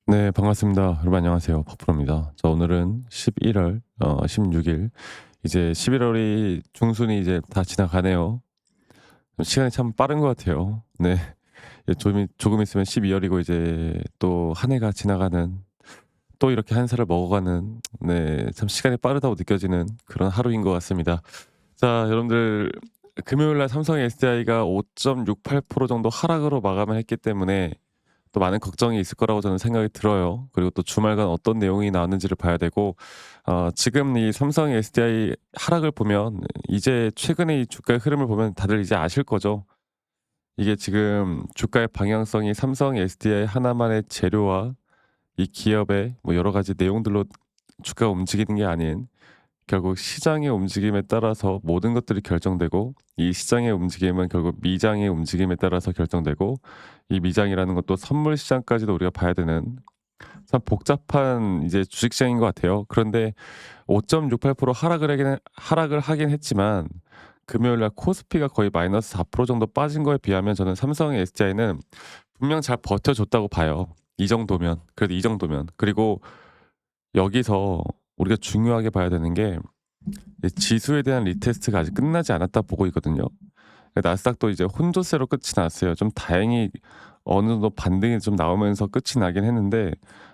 네, 반갑습니다. 여러분 안녕하세요. 퍼프로입니다. 오늘은 11월 16일, 이제 11월이 중순이 이제 다 지나가네요. 시간이 참 빠른 것 같아요. 네. 조금 있으면 12월이고 이제 또 한 해가 지나가는, 또 이렇게 한 살을 먹어가는, 네, 참 시간이 빠르다고 느껴지는 그런 하루인 것 같습니다. 자, 여러분들, 금요일 날 삼성 SDI가 5.68% 정도 하락으로 마감을 했기 때문에 또 많은 걱정이 있을 거라고 저는 생각이 들어요. 그리고 또 주말간 어떤 내용이 나왔는지를 봐야 되고, 지금 이 삼성 SDI 하락을 보면, 이제 최근에 이 주가의 흐름을 보면 다들 이제 아실 거죠. 이게 지금 주가의 방향성이 삼성 SDI 하나만의 재료와 이 기업의 뭐 여러 가지 내용들로 주가가 움직이는 게 아닌, 결국 시장의 움직임에 따라서 모든 것들이 결정되고, 이 시장의 움직임은 결국 미장의 움직임에 따라서 결정되고, 이 미장이라는 것도 선물 시장까지도 우리가 봐야 되는 참 복잡한 이제 주식시장인 것 같아요. 그런데 5.68% 하락을 하긴 했지만, 금요일 날 코스피가 거의 마이너스 4% 정도 빠진 거에 비하면 저는 삼성 SDI는 분명 잘 버텨줬다고 봐요. 이 정도면. 그래도 이 정도면. 그리고 여기서 우리가 중요하게 봐야 되는 게, 이 지수에 대한 리테스트가 아직 끝나지 않았다 보고 있거든요. 나스닥도 이제 혼조세로 끝이 났어요. 좀 다행히 어느 정도 반등이 좀 나오면서 끝이 나긴 했는데,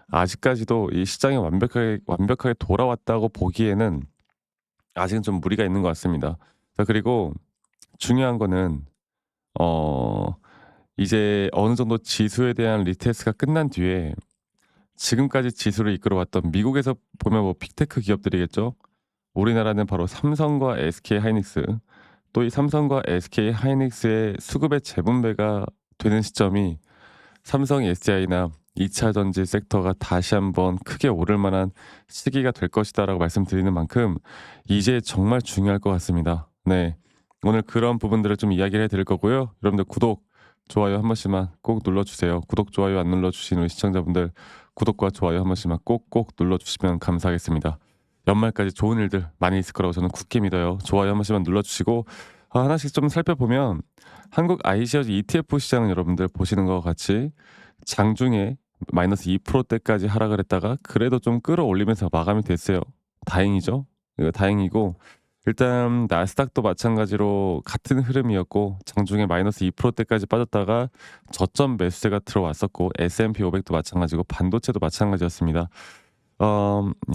아직까지도 이 시장이 완벽하게 돌아왔다고 보기에는 아직은 좀 무리가 있는 것 같습니다. 자, 그리고 중요한 거는, 어 이제 어느 정도 지수에 대한 리테스트가 끝난 뒤에 지금까지 지수를 이끌어왔던 미국에서 보면 뭐 빅테크 기업들이겠죠. 우리나라는 바로 삼성과 SK하이닉스, 또 이 삼성과 SK하이닉스의 수급의 재분배가 되는 시점이 삼성 SDI나 2차 전지 섹터가 다시 한번 크게 오를 만한 시기가 될 것이다라고 말씀드리는 만큼 이제 정말 중요할 것 같습니다. 네. 오늘 그런 부분들을 좀 이야기를 해 드릴 거고요. 여러분들 구독, 좋아요 한 번씩만 꼭 눌러 주세요. 구독, 좋아요 안 눌러 주시는 우리 시청자분들, 구독과 좋아요 한 번씩만 꼭꼭 눌러 주시면 감사하겠습니다. 연말까지 좋은 일들 많이 있을 거라고 저는 굳게 믿어요. 좋아요 한 번씩만 눌러 주시고, 하나씩 좀 살펴보면, 한국 iShares ETF 시장은 여러분들 보시는 것과 같이 장중에 마이너스 2%대까지 하락을 했다가 그래도 좀 끌어올리면서 마감이 됐어요. 다행이죠. 이거 다행이고, 일단 나스닥도 마찬가지로 같은 흐름이었고, 장중에 마이너스 2%대까지 빠졌다가 저점 매수세가 들어왔었고, S&P 500도 마찬가지고 반도체도 마찬가지였습니다.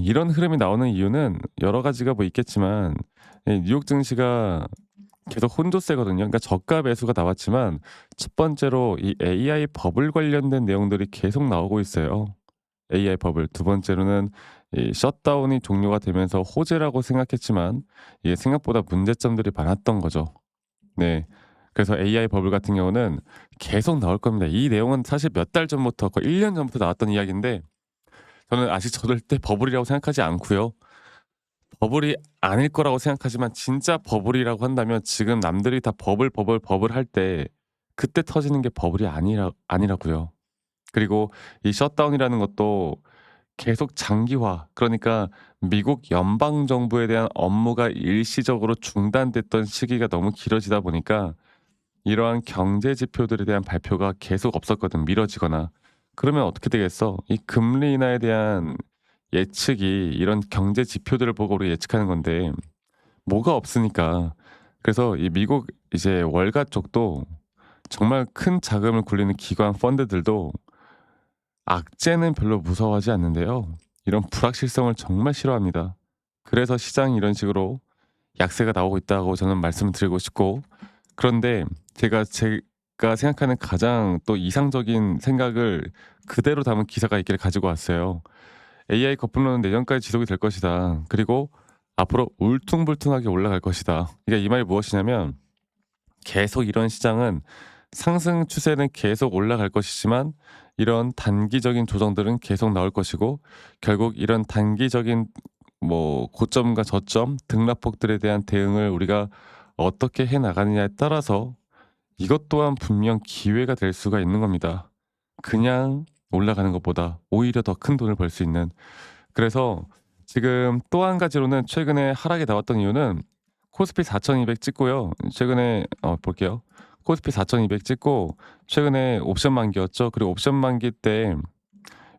이런 흐름이 나오는 이유는 여러 가지가 뭐 있겠지만, 이 뉴욕 증시가 계속 혼조세거든요. 그러니까 저가 매수가 나왔지만, 첫 번째로 이 AI 버블 관련된 내용들이 계속 나오고 있어요. AI 버블. 두 번째로는 이 셧다운이 종료가 되면서 호재라고 생각했지만 이게 생각보다 문제점들이 많았던 거죠. 네. 그래서 AI 버블 같은 경우는 계속 나올 겁니다. 이 내용은 사실 몇 달 전부터, 거의 1년 전부터 나왔던 이야기인데, 저는 아직 절대 버블이라고 생각하지 않고요. 버블이 아닐 거라고 생각하지만, 진짜 버블이라고 한다면 지금 남들이 다 버블 할 때 그때 터지는 게 버블이 아니라고요. 그리고 이 셧다운이라는 것도 계속 장기화, 그러니까 미국 연방 정부에 대한 업무가 일시적으로 중단됐던 시기가 너무 길어지다 보니까 이러한 경제 지표들에 대한 발표가 계속 없었거든, 미뤄지거나. 그러면 어떻게 되겠어? 이 금리 인하에 대한 예측이 이런 경제 지표들을 보고 우리가 예측하는 건데, 뭐가 없으니까. 그래서 이 미국 이제 월가 쪽도, 정말 큰 자금을 굴리는 기관 펀드들도 악재는 별로 무서워하지 않는데요. 이런 불확실성을 정말 싫어합니다. 그래서 시장이 이런 식으로 약세가 나오고 있다고 저는 말씀을 드리고 싶고, 그런데 제가 생각하는 가장 또 이상적인 생각을 그대로 담은 기사가 있기를 가지고 왔어요. AI 거품론은 내년까지 지속이 될 것이다. 그리고 앞으로 울퉁불퉁하게 올라갈 것이다. 그러니까 이 말이 무엇이냐면, 계속 이런 시장은 상승 추세는 계속 올라갈 것이지만, 이런 단기적인 조정들은 계속 나올 것이고, 결국 이런 단기적인 뭐 고점과 저점, 등락폭들에 대한 대응을 우리가 어떻게 해 나가느냐에 따라서 이것 또한 분명 기회가 될 수가 있는 겁니다. 그냥 올라가는 것보다 오히려 더 큰 돈을 벌 수 있는. 그래서 지금 또 한 가지로는, 최근에 하락이 나왔던 이유는 코스피 4,200 찍고요. 최근에 볼게요. 코스피 4,200 찍고 최근에 옵션 만기였죠. 그리고 옵션 만기 때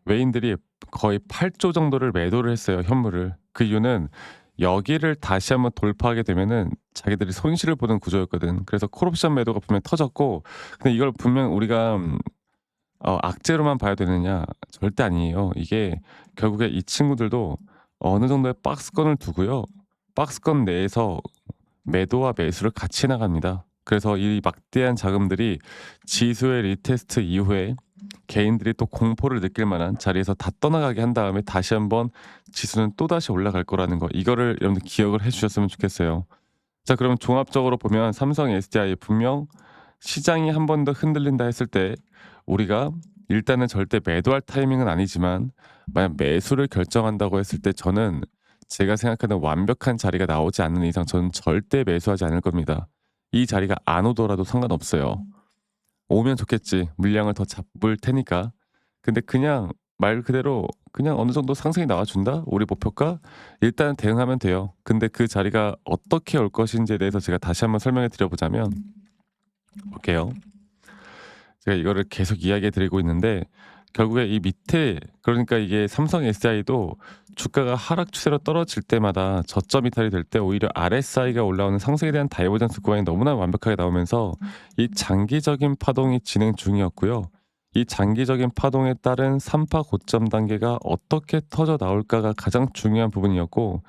외인들이 거의 8조 정도를 매도를 했어요, 현물을. 그 이유는 여기를 다시 한번 돌파하게 되면은 자기들이 손실을 보는 구조였거든. 그래서 콜옵션 매도가 분명히 터졌고, 근데 이걸 분명 우리가 악재로만 봐야 되느냐? 절대 아니에요. 이게 결국에 이 친구들도 어느 정도의 박스권을 두고요. 박스권 내에서 매도와 매수를 같이 나갑니다. 그래서 이 막대한 자금들이 지수의 리테스트 이후에 개인들이 또 공포를 느낄 만한 자리에서 다 떠나가게 한 다음에 다시 한번 지수는 또다시 올라갈 거라는 거. 이거를 여러분들 기억을 해 주셨으면 좋겠어요. 자, 그럼 종합적으로 보면 삼성 SDI 분명 시장이 한 번 더 흔들린다 했을 때 우리가 일단은 절대 매도할 타이밍은 아니지만 만약 매수를 결정한다고 했을 때 저는 제가 생각하는 완벽한 자리가 나오지 않는 이상 저는 절대 매수하지 않을 겁니다. 이 자리가 안 오더라도 상관없어요. 오면 좋겠지. 물량을 더 잡을 테니까. 근데 그냥 말 그대로 그냥 어느 정도 상승이 나와준다? 우리 목표가? 일단 대응하면 돼요. 근데 그 자리가 어떻게 올 것인지에 대해서 제가 다시 한번 설명해 드려보자면 볼게요. 제가 이거를 계속 이야기해 드리고 있는데 결국에 이 밑에 그러니까 이게 삼성 SDI도 주가가 하락 추세로 떨어질 때마다 저점 이탈이 될 때 오히려 RSI가 올라오는 상승에 대한 다이버전스 구간이 너무나 완벽하게 나오면서 이 장기적인 파동이 진행 중이었고요. 이 장기적인 파동에 따른 3파 고점 단계가 어떻게 터져 나올까가 가장 중요한 부분이었고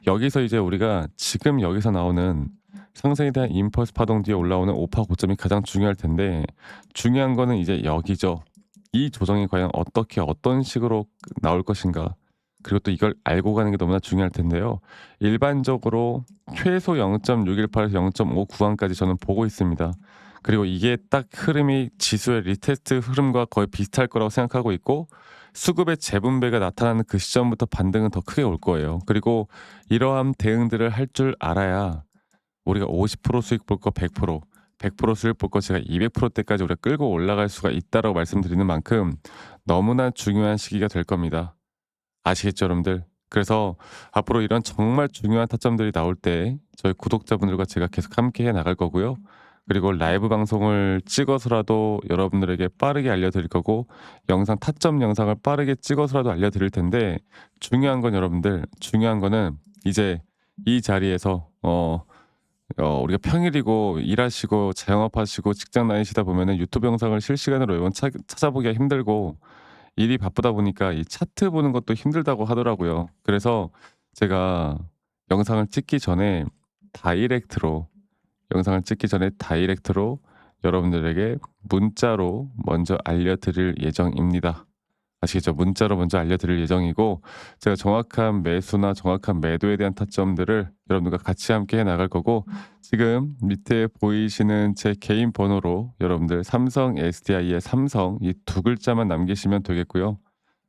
여기서 이제 우리가 지금 여기서 나오는 상승에 대한 임펄스 파동 뒤에 올라오는 5파 고점이 가장 중요할 텐데 중요한 거는 이제 여기죠. 이 조정이 과연 어떻게 어떤 식으로 나올 것인가. 그리고 또 이걸 알고 가는 게 너무나 중요할 텐데요. 일반적으로 최소 0.618에서 0.5 구간까지 저는 보고 있습니다. 그리고 이게 딱 흐름이 지수의 리테스트 흐름과 거의 비슷할 거라고 생각하고 있고 수급의 재분배가 나타나는 그 시점부터 반등은 더 크게 올 거예요. 그리고 이러한 대응들을 할 줄 알아야 우리가 50% 수익 볼 거 100%, 100% 수익 볼 거 제가 200%대까지 우리가 끌고 올라갈 수가 있다라고 말씀드리는 만큼 너무나 중요한 시기가 될 겁니다. 아시겠죠, 여러분들? 그래서 앞으로 이런 정말 중요한 타점들이 나올 때 저희 구독자분들과 제가 계속 함께 해 나갈 거고요. 그리고 라이브 방송을 찍어서라도 여러분들에게 빠르게 알려드릴 거고 영상 타점 영상을 빠르게 찍어서라도 알려드릴 텐데 중요한 건 여러분들 중요한 거는 이제 이 자리에서 우리가 평일이고 일하시고 자영업하시고 직장 다니시다 보면은 유튜브 영상을 실시간으로 매번 찾아보기가 힘들고 일이 바쁘다 보니까 이 차트 보는 것도 힘들다고 하더라고요. 그래서 제가 영상을 찍기 전에 다이렉트로 영상을 찍기 전에 다이렉트로 여러분들에게 문자로 먼저 알려드릴 예정입니다. 아시겠죠? 문자로 먼저 알려드릴 예정이고 제가 정확한 매수나 정확한 매도에 대한 타점들을 여러분들과 같이 함께 해 나갈 거고 지금 밑에 보이시는 제 개인 번호로 여러분들 삼성 SDI의 삼성 이 두 글자만 남기시면 되겠고요.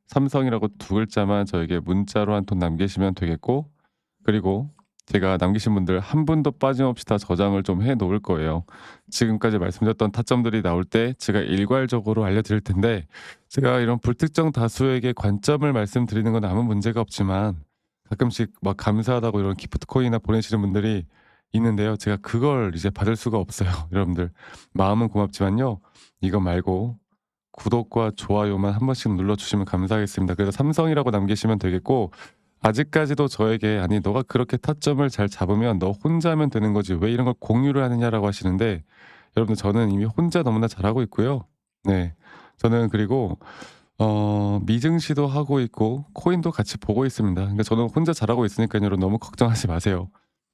삼성이라고 두 글자만 저에게 문자로 한 통 남기시면 되겠고 그리고 제가 남기신 분들 한 분도 빠짐없이 다 저장을 좀 해 놓을 거예요. 지금까지 말씀드렸던 타점들이 나올 때 제가 일괄적으로 알려드릴 텐데 제가 이런 불특정 다수에게 관점을 말씀드리는 건 아무 문제가 없지만 가끔씩 막 감사하다고 이런 기프트코인이나 보내시는 분들이 있는데요. 제가 그걸 이제 받을 수가 없어요. 여러분들 마음은 고맙지만요. 이거 말고 구독과 좋아요만 한 번씩 눌러주시면 감사하겠습니다. 그래서 삼성이라고 남기시면 되겠고 아직까지도 저에게 "아니 너가 그렇게 타점을 잘 잡으면 너 혼자 하면 되는 거지 왜 이런 걸 공유를 하느냐."라고 하시는데 여러분들 저는 이미 혼자 너무나 잘하고 있고요. 네. 저는 그리고 미증시도 하고 있고 코인도 같이 보고 있습니다. 그러니까 저는 혼자 잘하고 있으니까요. 여러분 너무 걱정하지 마세요.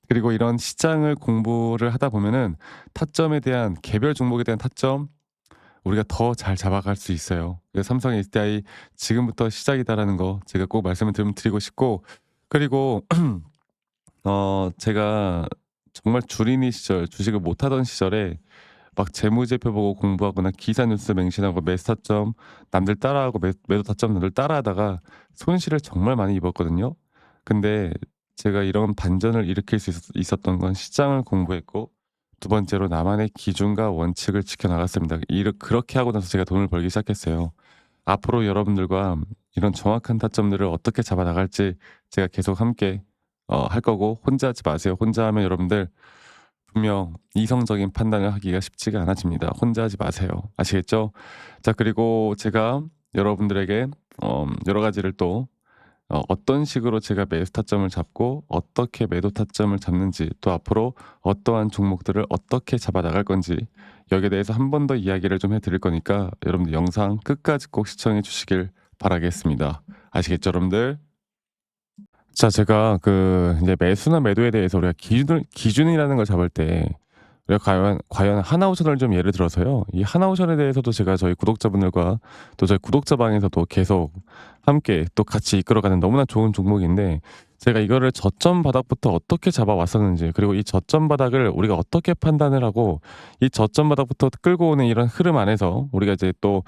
그리고 이런 시장을 공부를 하다 보면은 타점에 대한 개별 종목에 대한 타점 우리가 더 잘 잡아갈 수 있어요. 그래서 삼성 SDI 지금부터 시작이다라는 거 제가 꼭 말씀을 드리고 싶고 그리고 제가 정말 주린이 시절 주식을 못 하던 시절에 막 재무제표 보고 공부하거나 기사 뉴스 맹신하고 매수 타점 남들 따라하고 매도 타점 남들 따라하다가 손실을 정말 많이 입었거든요. 근데 제가 이런 반전을 일으킬 수 있었던 건 시장을 공부했고 두 번째로 나만의 기준과 원칙을 지켜 나갔습니다. 그렇게 하고 나서 제가 돈을 벌기 시작했어요. 앞으로 여러분들과 이런 정확한 타점들을 어떻게 잡아 나갈지 제가 계속 함께 할 거고 혼자 하지 마세요. 혼자 하면 여러분들 분명 이성적인 판단을 하기가 쉽지가 않아집니다. 혼자 하지 마세요. 아시겠죠? 자, 그리고 제가 여러분들에게 여러 가지를 또 어떤 식으로 제가 매수 타점을 잡고 어떻게 매도 타점을 잡는지, 또 앞으로 어떠한 종목들을 어떻게 잡아 나갈 건지, 여기에 대해서 한 번 더 이야기를 좀 해 드릴 거니까 여러분들 영상 끝까지 꼭 시청해 주시길 바라겠습니다. 아시겠죠, 여러분들? 자, 제가 이제 매수나 매도에 대해서 우리가 기준이라는 걸 잡을 때 우리가 과연 하나오션을 좀 예를 들어서요. 이 하나오션에 대해서도 제가 저희 구독자분들과 또 저희 구독자 방에서도 계속 함께 또 같이 이끌어가는 너무나 좋은 종목인데, 제가 이거를 저점 바닥부터 어떻게 잡아왔었는지, 그리고 이 저점 바닥을 우리가 어떻게 판단을 하고 이 저점 바닥부터 끌고 오는 이런 흐름 안에서 우리가 이제 또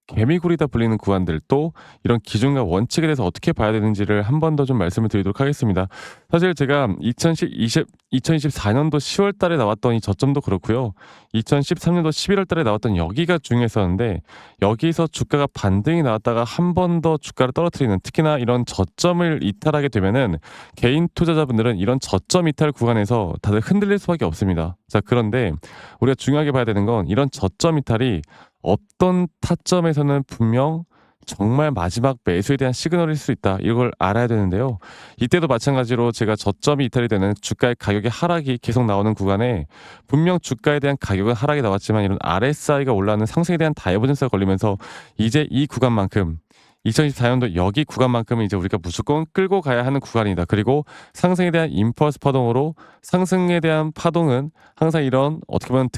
개미굴이다 불리는 구간들, 또 이런 기준과 원칙에 대해서 어떻게 봐야 되는지를 한 번 더 좀 말씀을 드리도록 하겠습니다. 사실 제가 2024년도 10월 달에 나왔던 이 저점도 그렇고요. 2013년도 11월 달에 나왔던 여기가 중요했었는데, 여기서 주가가 반등이 나왔다가 한 번 더 주가를 떨어뜨리는, 특히나 이런 저점을 이탈하게 되면은 개인 투자자분들은 이런 저점 이탈 구간에서 다들 흔들릴 수밖에 없습니다. 자, 그런데 우리가 중요하게 봐야 되는 건 이런 저점 이탈이 어떤 타점에서는 분명 정말 마지막 매수에 대한 시그널일 수 있다, 이걸 알아야 되는데요. 이때도 마찬가지로 제가 저점이 이탈이 되는 주가의 가격의 하락이 계속 나오는 구간에 분명 주가에 대한 가격은 하락이 나왔지만 이런 RSI가 올라가는 상승에 대한 다이버전스가 걸리면서 이제 이 구간만큼, 2024년도 여기 구간만큼은 이제 우리가 무조건 끌고 가야 하는 구간이다. 그리고 상승에 대한 임펄스 파동으로, 상승에 대한 파동은 항상 이런 어떻게 보면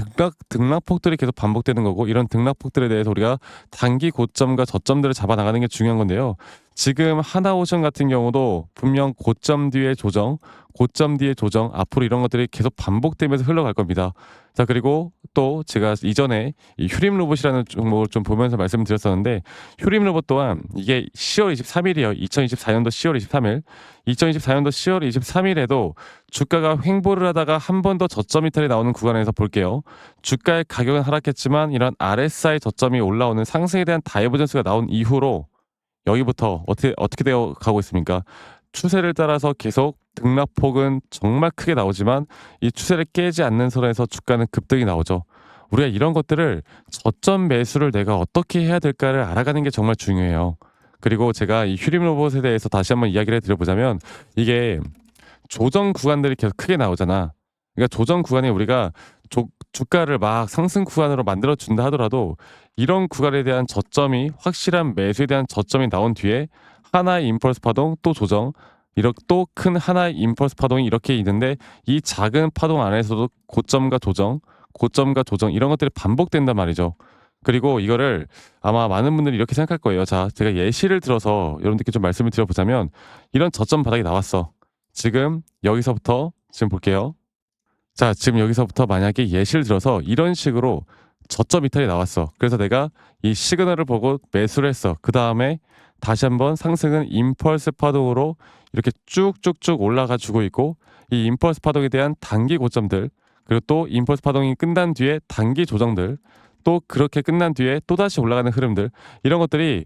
등락폭들이 계속 반복되는 거고, 이런 등락폭들에 대해서 우리가 단기 고점과 저점들을 잡아 나가는 게 중요한 건데요. 지금 하나오션 같은 경우도 분명 고점 뒤에 조정, 고점 뒤에 조정, 앞으로 이런 것들이 계속 반복되면서 흘러갈 겁니다. 자, 그리고 또 제가 이전에 이 휴림 로봇이라는 종목을 좀 보면서 말씀을 드렸었는데, 휴림 로봇 또한 이게 10월 23일이에요. 2024년도 10월 23일. 2024년도 10월 23일에도 주가가 횡보를 하다가 한 번 더 저점 이탈이 나오는 구간에서 볼게요. 주가의 가격은 하락했지만 이런 RSI 저점이 올라오는 상승에 대한 다이버전스가 나온 이후로 여기부터 어떻게 되어 가고 있습니까? 추세를 따라서 계속 등락폭은 정말 크게 나오지만 이 추세를 깨지 않는 선에서 주가는 급등이 나오죠. 우리가 이런 것들을 저점 매수를 내가 어떻게 해야 될까를 알아가는 게 정말 중요해요. 그리고 제가 이 휴림 로봇에 대해서 다시 한번 이야기를 드려보자면, 이게 조정 구간들이 계속 크게 나오잖아. 그러니까 조정 구간에 우리가 주가를 막 상승 구간으로 만들어 준다 하더라도 이런 구간에 대한 저점이, 확실한 매수에 대한 저점이 나온 뒤에 하나의 임펄스 파동, 또 조정, 이렇게 또 큰 하나의 임펄스 파동이 이렇게 있는데, 이 작은 파동 안에서도 고점과 조정, 고점과 조정, 이런 것들이 반복된단 말이죠. 그리고 이거를 아마 많은 분들이 이렇게 생각할 거예요. 자, 제가 예시를 들어서 여러분들께 좀 말씀을 드려보자면, 이런 저점 바닥이 나왔어. 지금 여기서부터 지금 볼게요. 자, 지금 여기서부터 만약에 예시를 들어서 이런 식으로 저점 이탈이 나왔어. 그래서 내가 이 시그널을 보고 매수를 했어. 그 다음에 다시 한번 상승은 임펄스 파동으로 이렇게 쭉쭉쭉 올라가 주고 있고, 이 임펄스 파동에 대한 단기 고점들, 그리고 또 임펄스 파동이 끝난 뒤에 단기 조정들, 또 그렇게 끝난 뒤에 또다시 올라가는 흐름들, 이런 것들이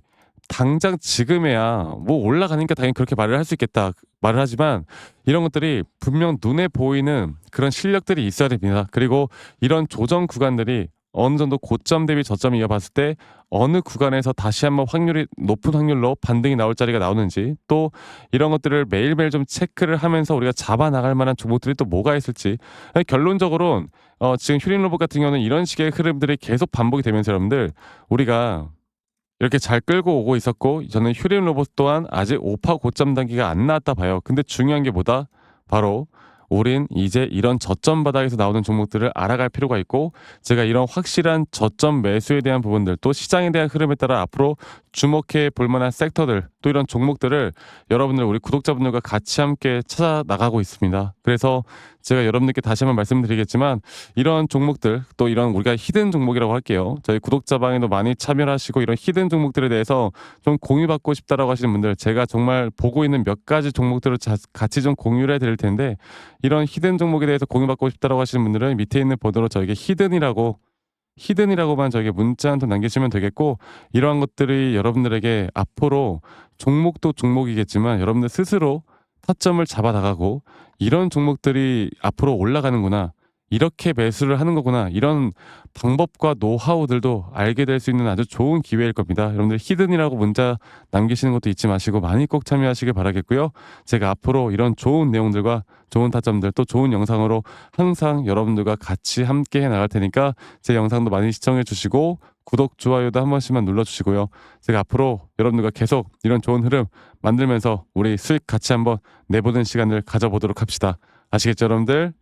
당장 지금에야 뭐 올라가니까 당연히 그렇게 말을 할 수 있겠다 말을 하지만, 이런 것들이 분명 눈에 보이는 그런 실력들이 있어야 됩니다. 그리고 이런 조정 구간들이 어느 정도 고점 대비 저점이 이어봤을 때 어느 구간에서 다시 한번 높은 확률로 반등이 나올 자리가 나오는지, 또 이런 것들을 매일매일 좀 체크를 하면서 우리가 잡아 나갈 만한 종목들이 또 뭐가 있을지. 결론적으로는 지금 휴림 로봇 같은 경우는 이런 식의 흐름들이 계속 반복이 되면서 여러분들, 우리가 이렇게 잘 끌고 오고 있었고, 저는 휴림 로봇 또한 아직 5파 고점 단계가 안 나왔다 봐요. 근데 중요한 게 뭐다? 바로 우린 이제 이런 저점 바닥에서 나오는 종목들을 알아갈 필요가 있고, 제가 이런 확실한 저점 매수에 대한 부분들, 또 시장에 대한 흐름에 따라 앞으로 주목해 볼 만한 섹터들, 또 이런 종목들을 여러분들, 우리 구독자분들과 같이 함께 찾아 나가고 있습니다. 그래서 제가 여러분들께 다시 한번 말씀드리겠지만, 이런 종목들, 또 이런 우리가 히든 종목이라고 할게요. 저희 구독자 방에도 많이 참여를 하시고 이런 히든 종목들에 대해서 좀 공유받고 싶다라고 하시는 분들, 제가 정말 보고 있는 몇 가지 종목들을 같이 좀 공유를 해드릴 텐데, 이런 히든 종목에 대해서 공유받고 싶다라고 하시는 분들은 밑에 있는 번호로 저에게 히든이라고만 저에게 문자 한 통 남기시면 되겠고, 이러한 것들이 여러분들에게 앞으로 종목도 종목이겠지만 여러분들 스스로 타점을 잡아 나가고, 이런 종목들이 앞으로 올라가는구나, 이렇게 매수를 하는 거구나. 이런 방법과 노하우들도 알게 될 수 있는 아주 좋은 기회일 겁니다. 여러분들 히든이라고 문자 남기시는 것도 잊지 마시고 많이 꼭 참여하시길 바라겠고요. 제가 앞으로 이런 좋은 내용들과 좋은 타점들 또 좋은 영상으로 항상 여러분들과 같이 함께 해 나갈 테니까 제 영상도 많이 시청해 주시고 구독, 좋아요도 한 번씩만 눌러주시고요. 제가 앞으로 여러분들과 계속 이런 좋은 흐름 만들면서 우리 수익 같이 한번 내보는 시간을 가져보도록 합시다. 아시겠죠, 여러분들?